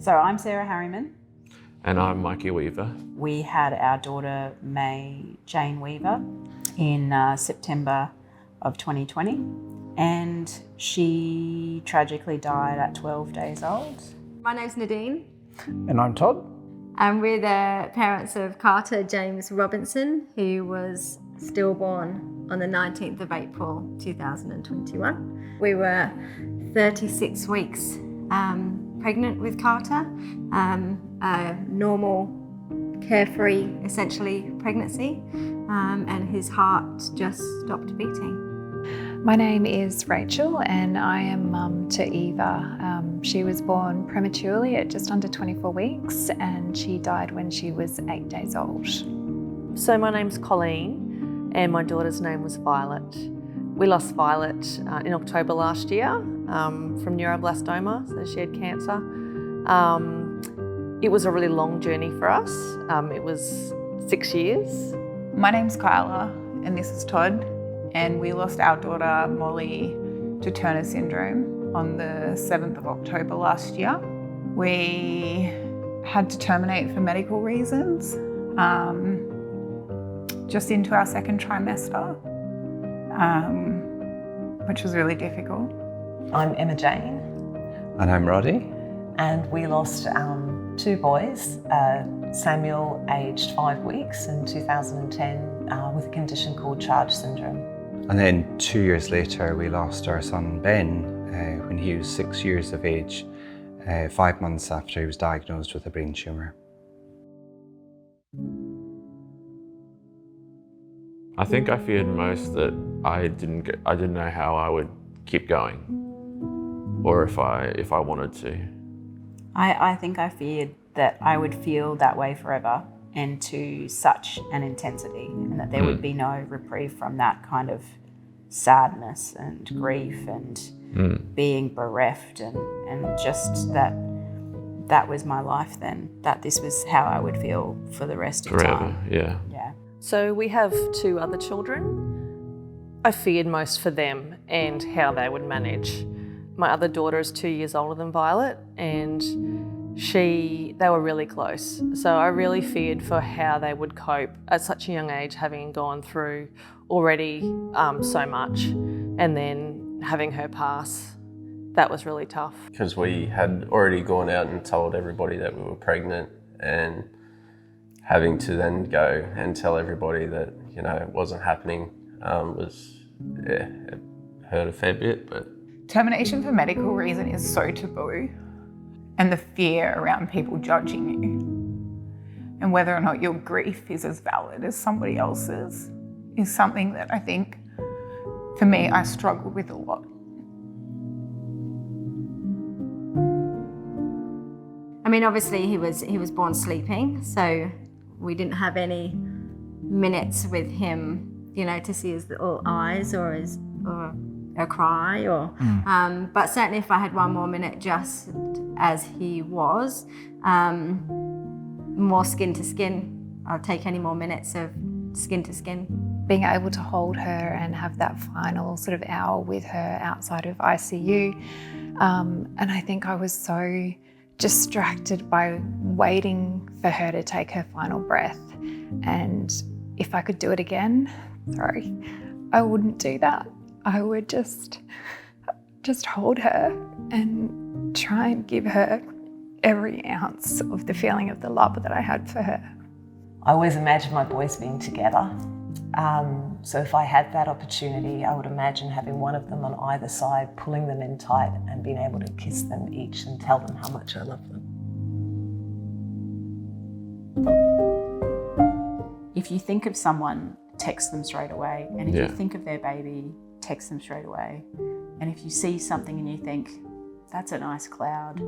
So I'm Sarah Harriman. And I'm Mikey Weaver. We had our daughter May Jane Weaver in September of 2020, and she tragically died at 12 days old. My name's Nadine. And I'm Todd. And we're the parents of Carter James Robinson, who was stillborn on the 19th of April 2021. We were 36 weeks pregnant with Carter, a normal, carefree, essentially, pregnancy, and his heart just stopped beating. My name is Rachel and I am mum to Eva. She was born prematurely at just under 24 weeks and she died when she was 8 days old. So my name's Colleen and my daughter's name was Violet. We lost Violet in October last year from neuroblastoma, so she had cancer. It was a really long journey for us. It was 6 years. My name's Kyla and this is Todd, and we lost our daughter Molly to Turner syndrome on the 7th of October last year. We had to terminate for medical reasons just into our second trimester, which was really difficult. I'm Emma Jane. And I'm Roddy. And we lost two boys, Samuel, aged 5 weeks in 2010, with a condition called Charge syndrome. And then 2 years later, we lost our son Ben when he was 6 years of age, 5 months after he was diagnosed with a brain tumour. I think I feared most that I didn't know how I would keep going, or if I wanted to. I think I feared that I would feel that way forever and to such an intensity, and that there would be no reprieve from that kind of sadness and grief and being bereft, and just that was my life then, that this was how I would feel for the rest of time. Yeah. So we have 2 other children. I feared most for them and how they would manage. My other daughter is 2 years older than Violet, and they were really close. So I really feared for how they would cope at such a young age, having gone through already so much, and then having her pass. That was really tough. Because we had already gone out and told everybody that we were pregnant, and having to then go and tell everybody that, it wasn't happening it hurt a fair bit. But Termination for medical reason is so taboo, and the fear around people judging you and whether or not your grief is as valid as somebody else's is something that I think, for me, I struggle with a lot. I mean, obviously he was born sleeping, so we didn't have any minutes with him, to see his little eyes or a cry, or but certainly if I had one more minute just as he was, more skin to skin, I'll take any more minutes of skin to skin. Being able to hold her and have that final sort of hour with her outside of ICU, and I think I was so distracted by waiting for her to take her final breath, and if I could do it again, I wouldn't do that. I would just hold her and try and give her every ounce of the feeling of the love that I had for her. I always imagined my boys being together. So if I had that opportunity, I would imagine having one of them on either side, pulling them in tight and being able to kiss them each and tell them how much I love them. If you think of someone, text them straight away. And if you think of their baby, text them straight away. And if you see something and you think, that's a nice cloud,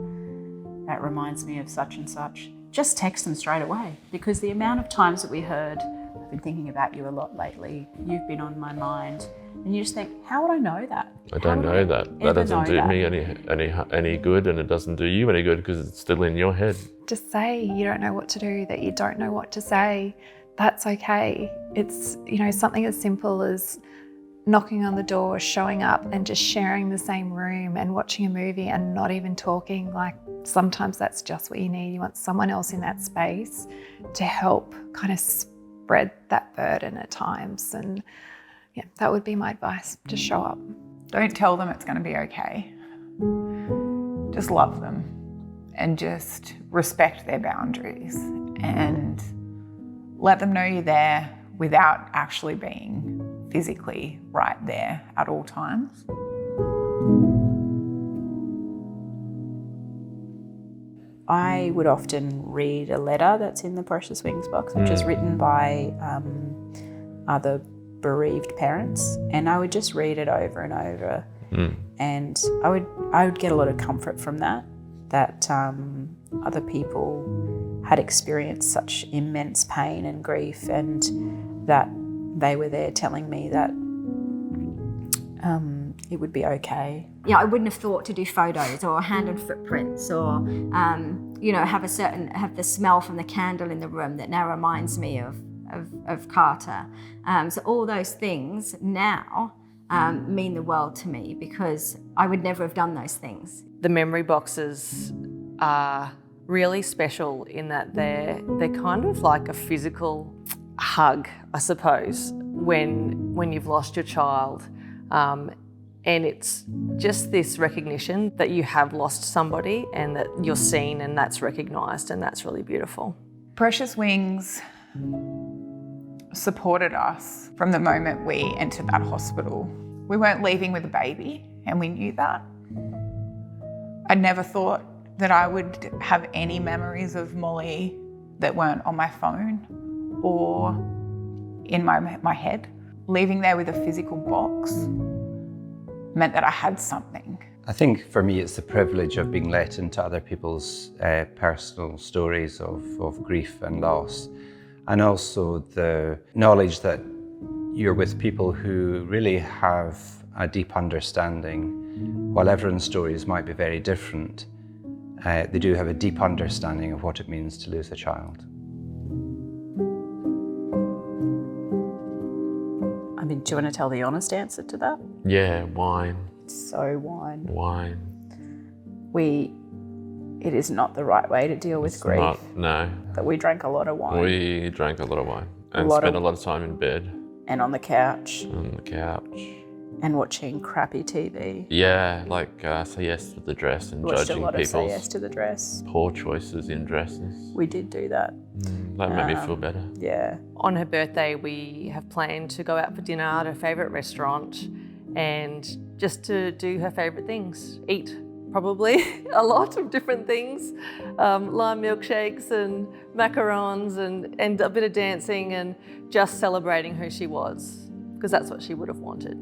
that reminds me of such and such, just text them straight away. Because the amount of times that we heard, I've been thinking about you a lot lately, you've been on my mind, and you just think, how would I know that? I don't know that. That doesn't do me any good, and it doesn't do you any good because it's still in your head. Just say you don't know what to do, that you don't know what to say. That's okay. It's, something as simple as knocking on the door, showing up and just sharing the same room and watching a movie and not even talking. Like sometimes that's just what you need. You want someone else in that space to help kind of spread that burden at times. And yeah, that would be my advice. Just show up. Don't tell them it's going to be okay. Just love them and just respect their boundaries and let them know you're there without actually being physically right there at all times. I would often read a letter that's in the Precious Wings box, which is written by other bereaved parents, and I would just read it over and over, and I would get a lot of comfort from that other people had experienced such immense pain and grief, and that they were there telling me that it would be okay. Yeah, I wouldn't have thought to do photos or hand on footprints or, have the smell from the candle in the room that now reminds me of Carter. So all those things now mean the world to me because I would never have done those things. The memory boxes are really special in that they're kind of like a physical hug, I suppose, when you've lost your child. And it's just this recognition that you have lost somebody and that you're seen and that's recognised, and that's really beautiful. Precious Wings supported us from the moment we entered that hospital. We weren't leaving with a baby, and we knew that. I never thought that I would have any memories of Molly that weren't on my phone or in my head. Leaving there with a physical box meant that I had something. I think for me it's the privilege of being let into other people's personal stories of grief and loss, and also the knowledge that you're with people who really have a deep understanding. While everyone's stories might be very different, they do have a deep understanding of what it means to lose a child. I mean, do you want to tell the honest answer to that? Yeah, wine. So wine. Wine. It is not the right way to deal with grief. No. But we drank a lot of wine. We drank a lot of wine and spent a lot of time in bed. And on the couch. And watching crappy TV. Yeah, like Say Yes to the Dress and Watched judging a lot of Say Yes people's to the Dress. poor choices in dresses. We did do that. That made me feel better. Yeah. On her birthday, we have planned to go out for dinner at her favourite restaurant and just to do her favourite things. Eat, probably, a lot of different things. Lime milkshakes and macarons and a bit of dancing and just celebrating who she was, because that's what she would have wanted.